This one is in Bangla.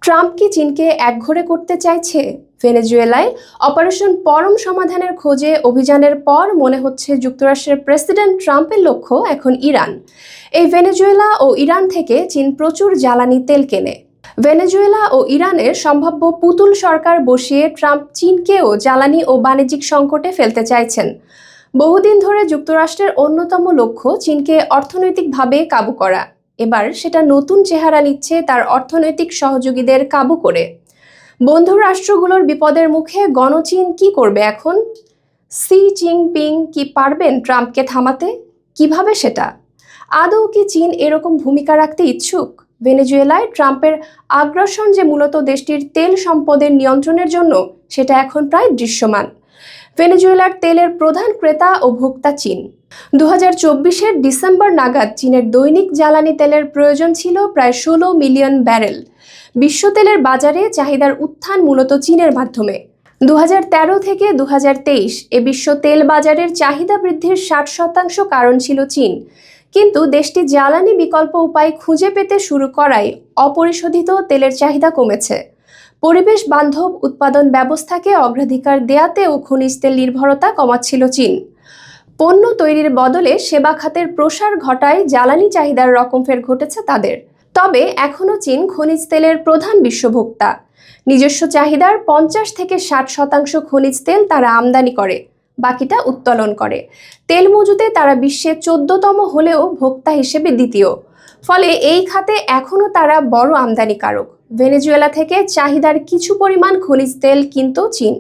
ট্রাম্প কি চীনকে একঘরে করতে চাইছে? ভেনেজুয়েলায় অপারেশন পরম সমাধানের খোঁজে অভিযানের পর মনে হচ্ছে যুক্তরাষ্ট্রের প্রেসিডেন্ট ট্রাম্পের লক্ষ্য এখন ইরান। এই ভেনেজুয়েলা ও ইরান থেকে চীন প্রচুর জ্বালানি তেল কেনে। ভেনেজুয়েলা ও ইরানের সম্ভাব্য পুতুল সরকার বসিয়ে ট্রাম্প চীনকেও জ্বালানি ও বাণিজ্যিক সংকটে ফেলতে চাইছেন। বহুদিন ধরে যুক্তরাষ্ট্রের অন্যতম লক্ষ্য চীনকে অর্থনৈতিকভাবে কাবু করা। এবার সেটা নতুন চেহারা নিচ্ছে তার অর্থনৈতিক সহযোগীদের কাবু করে। বন্ধু রাষ্ট্রগুলোর বিপদের মুখে গণচীন কি করবে এখন? সি জিনপিং কি পারবেন ট্রাম্পকে থামাতে? কিভাবে সেটা? আদৌ কি চীন এরকম ভূমিকা রাখতে ইচ্ছুক? ভেনেজুয়েলায় ট্রাম্পের আগ্রাসন যে মূলত দেশটির তেল সম্পদের নিয়ন্ত্রণের জন্য, সেটা এখন প্রায় দৃশ্যমান। ভেনেজুয়েলার তেলের প্রধান ক্রেতা ও ভোক্তা চীন। 2024-এর ডিসেম্বর নাগাদ চীনের দৈনিক জ্বালানি তেলের প্রয়োজন ছিল প্রায় 16 মিলিয়ন ব্যারেল। বিশ্ব তেলের বাজারে চাহিদার উত্থান মূলত চীনের মাধ্যমে। 2013 থেকে 2023 এ বিশ্ব তেল বাজারের চাহিদা বৃদ্ধির 60% কারণ ছিল চীন। কিন্তু দেশটি জ্বালানি বিকল্প উপায় খুঁজে পেতে শুরু করায় অপরিশোধিত তেলের চাহিদা কমেছে। পরিবেশ বান্ধব উৎপাদন ব্যবস্থাকে অগ্রাধিকার দেয়াতেও খনিজ তেল নির্ভরতা কমাচ্ছিল চীন। পণ্য তৈরির বদলে সেবা খাতের প্রসার ঘটায় জ্বালানি চাহিদার রকমফের ঘটেছে তাদের। তবে এখনও চীন খনিজ তেলের প্রধান বিশ্বভোক্তা। নিজস্ব চাহিদার 50 থেকে 60% খনিজ তেল তারা আমদানি করে, বাকিটা উত্তোলন করে। তেল মজুতে তারা বিশ্বে 14তম হলেও ভোক্তা হিসেবে দ্বিতীয়। ফলে এই খাতে এখনও তারা বড় আমদানিকারক। ভেনেজুয়েলা থেকে চাহিদার কিছু পরিমাণ খনিজ তেল কিনত চীন।